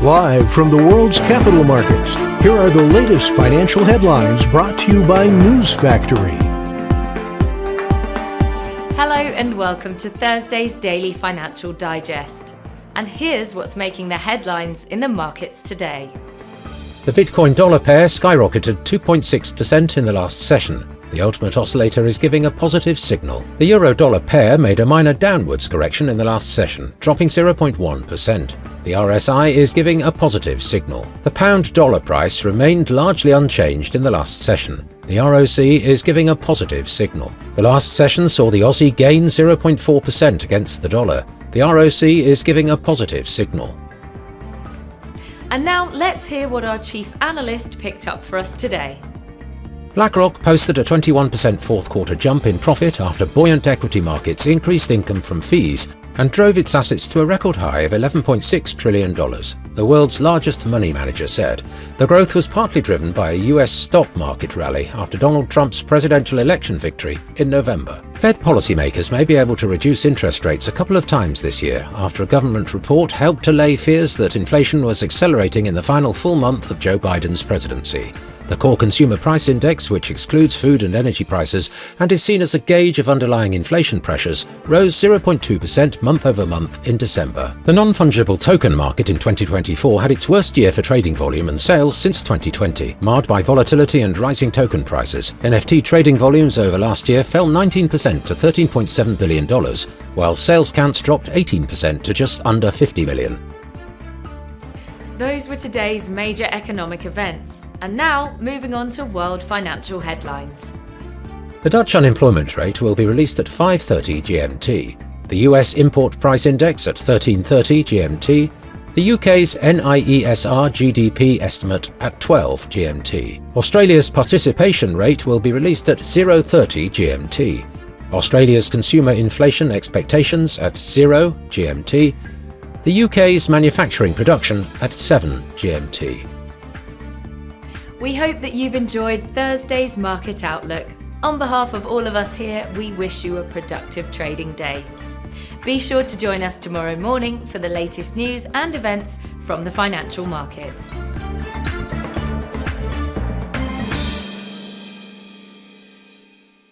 Live from the world's capital markets, here are the latest financial headlines brought to you by News Factory. Hello and welcome to Thursday's Daily Financial Digest. And here's what's making the headlines in the markets today. The Bitcoin-dollar pair skyrocketed 2.6% in the last session. The ultimate oscillator is giving a positive signal. The euro-dollar pair made a minor downwards correction in the last session, dropping 0.1%. The RSI is giving a positive signal. The pound-dollar price remained largely unchanged in the last session. The ROC is giving a positive signal. The last session saw the Aussie gain 0.4% against the dollar. The ROC is giving a positive signal. And now let's hear what our chief analyst picked up for us today. BlackRock posted a 21% fourth quarter jump in profit after buoyant equity markets increased income from fees and drove its assets to a record high of $11.6 trillion, the world's largest money manager said. The growth was partly driven by a US stock market rally after Donald Trump's presidential election victory in November. Fed policymakers may be able to reduce interest rates a couple of times this year after a government report helped allay fears that inflation was accelerating in the final full month of Joe Biden's presidency. The core consumer price index, which excludes food and energy prices and is seen as a gauge of underlying inflation pressures, rose 0.2% month over month in December. The non-fungible token market in 2024 had its worst year for trading volume and sales since 2020, marred by volatility and rising token prices. NFT trading volumes over last year fell 19% to $13.7 billion, while sales counts dropped 18% to just under 50 million. Those were today's major economic events. And now, moving on to world financial headlines. The Dutch unemployment rate will be released at 5:30 GMT, the US import price index at 13:30 GMT, the UK's NIESR GDP estimate at 12 GMT. Australia's participation rate will be released at 0:30 GMT, Australia's consumer inflation expectations at 0 GMT, the UK's manufacturing production at 7 GMT. We hope that you've enjoyed Thursday's Market Outlook. On behalf of all of us here, we wish you a productive trading day. Be sure to join us tomorrow morning for the latest news and events from the financial markets.